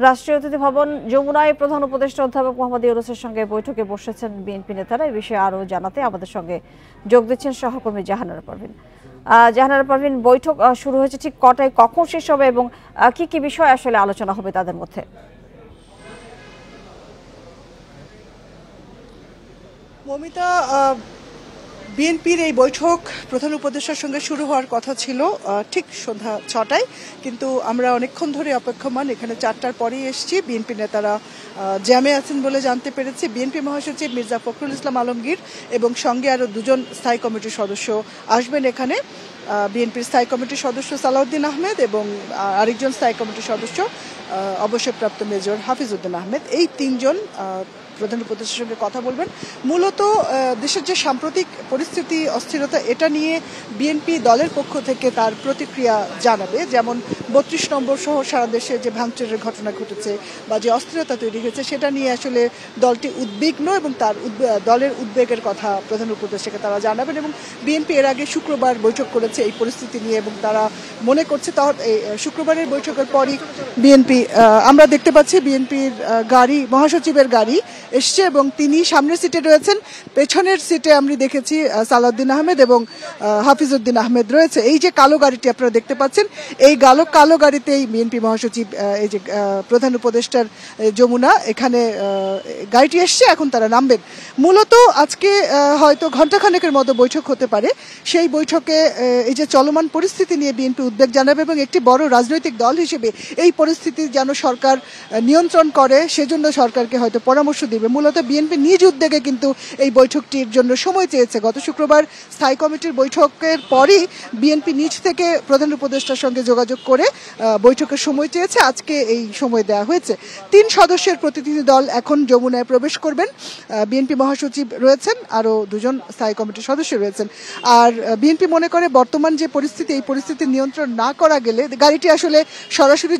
রাষ্ট্রীয় অতিথি ভবন যমুনায় প্রধান উপদেষ্টা অধ্যাপক মোহাম্মদ ইউনূসের সঙ্গে বৈঠকে বসেছেন বিএনপি নেতারা। এই বিষয়ে আরও জানাতে আমাদের সঙ্গে যোগ দিচ্ছেন সহকর্মী জাহানারা পারভীন। জাহানারা পারভীন, বৈঠক শুরু হয়েছে ঠিক কটায়, কখন শেষ হবে এবং কি কি বিষয় আসলে আলোচনা হবে তাদের মধ্যে? মমিতা, বিএনপির এই বৈঠক প্রধান উপদেষ্টার সঙ্গে শুরু হওয়ার কথা ছিল ঠিক সন্ধ্যা 6টায়, কিন্তু আমরা অনেকক্ষণ ধরে অপেক্ষমান। এখানে 4টার পরেই এসেছি। বিএনপি নেতারা জ্যামে আছেন বলে জানতে পেরেছি। বিএনপি মহাসচিব মির্জা ফখরুল ইসলাম আলমগীর এবং সঙ্গে আরও দুজন স্থায়ী কমিটির সদস্য আসবেন এখানে। বিএনপির স্থায়ী কমিটির সদস্য সালাউদ্দিন আহমেদ এবং আরেকজন স্থায়ী কমিটির সদস্য অবসরপ্রাপ্ত মেজর হাফিজউদ্দিন আহমেদ। এই তিনজন প্রধান উপদেষ্টার সঙ্গে কথা বলবেন। মূলত দেশের যে সাম্প্রতিক পরিস্থিতি, অস্থিরতা, এটা নিয়ে বিএনপি দলের পক্ষ থেকে তার প্রতিক্রিয়া জানাবে। যেমন 32 নম্বর সহ সারা দেশে যে ভাঙচুরের ঘটনা ঘটেছে বা যে অস্থিরতা তৈরি হয়েছে, সেটা নিয়ে আসলে দলটি উদ্বিগ্ন এবং তার দলের উদ্বেগের কথা প্রধান উপদেষ্টাকে তারা জানাবেন। এবং বিএনপি এর আগে শুক্রবার বৈঠক করেছে এই পরিস্থিতি নিয়ে এবং তারা মনে করছে শুক্রবারের বৈঠকের পরই বিএনপি, আমরা দেখতে পাচ্ছি বিএনপির গাড়ি, মহাসচিবের গাড়ি এসছে এবং তিনি সামনের সিটে রয়েছেন। পেছনের সিটে আমি দেখেছি সালাউদ্দিন আহমেদ এবং হাফিজউদ্দিন আহমেদ রয়েছে। এই যে কালো গাড়িটি আপনারা দেখতে পাচ্ছেন, এই কালো গাড়িতেই বিএনপি মহাসচিব, এই যে প্রধান উপদেষ্টার যমুনা, এখানে গাড়িটি এসছে। এখন তারা নামবেন। মূলত আজকে হয়তো ঘণ্টাখানেকের মতো বৈঠক হতে পারে। সেই বৈঠকে এই যে চলমান পরিস্থিতি নিয়ে বিএনপি উদ্বেগ জানাবে এবং একটি বড় রাজনৈতিক দল হিসেবে এই পরিস্থিতি যেন সরকার নিয়ন্ত্রণ করে, সেজন্য সরকারকে হয়তো পরামর্শ দিবে। মূলত বিএনপি নিজ উদ্যোগে কিন্তু এই বৈঠকটির জন্য সময় চেয়েছে। গত শুক্রবার স্থায়ী কমিটির বৈঠকের পরই বিএনপি নিজ থেকে প্রধান উপদেষ্টার সঙ্গে যোগাযোগ করে বৈঠকের সময় চেয়েছে। আজকে এই সময় দেওয়া হয়েছে। 3 সদস্যের প্রতিনিধি দল এখন যমুনায় প্রবেশ করবেন। বিএনপি মহাসচিব রয়েছেন, আরও 2জন স্থায়ী কমিটির সদস্য রয়েছেন। আর বিএনপি মনে করে বর্তমান যে পরিস্থিতি, এই পরিস্থিতি নিয়ন্ত্রণ না করা গেলে গাড়িটি আসলে সরাসরি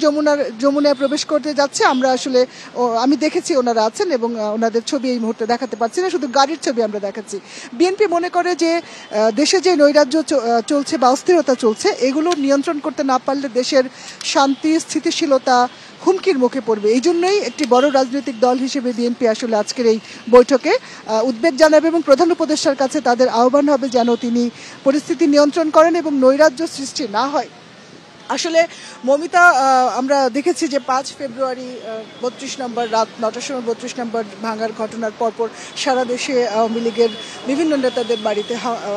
যমুনায় প্রবেশ করতে যাচ্ছে। আমি দেখেছি ওনারা আছেন এবং ওনাদের ছবি এই মুহূর্তে দেখাতে পারছি না, শুধু গাড়ির ছবি আমরা দেখাচ্ছি। বিএনপি মনে করে যে দেশে যে নৈরাজ্য চলছে বা অস্থিরতা চলছে, এগুলো নিয়ন্ত্রণ করতে না পারলে দেশের শান্তি, স্থিতিশীলতা হুমকির মুখে পড়বে। এই জন্যই একটি বড় রাজনৈতিক দল হিসেবে বিএনপি আসলে আজকের এই বৈঠকে উদ্বেগ জানাবে এবং প্রধান উপদেষ্টার কাছে তাদের আহ্বান হবে যেন তিনি পরিস্থিতি নিয়ন্ত্রণ করেন এবং নৈরাজ্য সৃষ্টি না হয়। আসলে মমিতা, আমরা দেখেছি যে 5 ফেব্রুয়ারি 32 নম্বর রাত 9টার সময় 32 নম্বর ভাঙার ঘটনার পরপর সারা দেশে আওয়ামী লীগের বিভিন্ন নেতাদের বাড়িতে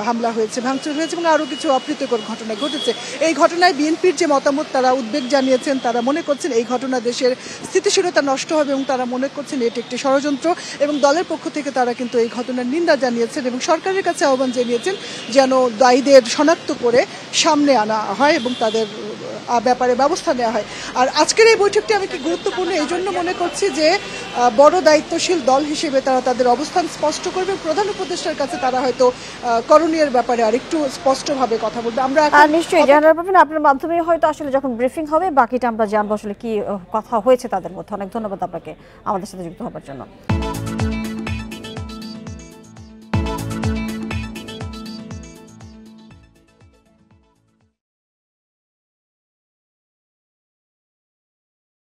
হামলা হয়েছে, ভাঙচুর হয়েছে এবং আরও কিছু অপ্রীতিকর ঘটনা ঘটেছে। এই ঘটনায় বিএনপির যে মতামত, তারা উদ্বেগ জানিয়েছেন। তারা মনে করছেন এই ঘটনা দেশের স্থিতিশীলতা নষ্ট হবে এবং তারা মনে করছেন এটি একটি ষড়যন্ত্র। এবং দলের পক্ষ থেকে তারা কিন্তু এই ঘটনার নিন্দা জানিয়েছেন এবং সরকারের কাছে আহ্বান জানিয়েছেন যেন দায়ীদের শনাক্ত করে সামনে আনা হয় এবং তাদের ব্যাপারে ব্যবস্থা নেওয়া হয়। আর আজকের এই বৈঠকটি আমি কি গুরুত্বপূর্ণ এই জন্য মনে করছি যে বড় দায়িত্বশীল দল হিসেবে তারা তাদের অবস্থান স্পষ্ট করবে। প্রধান উপদেষ্টার কাছে তারা হয়তো করণীয়ের ব্যাপারে আরেকটু স্পষ্টভাবে কথা বলবে। আমরা নিশ্চয়ই জানার পাবেন আপনার মাধ্যমে, হয়তো আসলে যখন ব্রিফিং হবে বাকিটা আমরা জানবো আসলে কি কথা হয়েছে তাদের মধ্যে। অনেক ধন্যবাদ আপনাকে আমাদের সাথে যুক্ত হবার জন্য।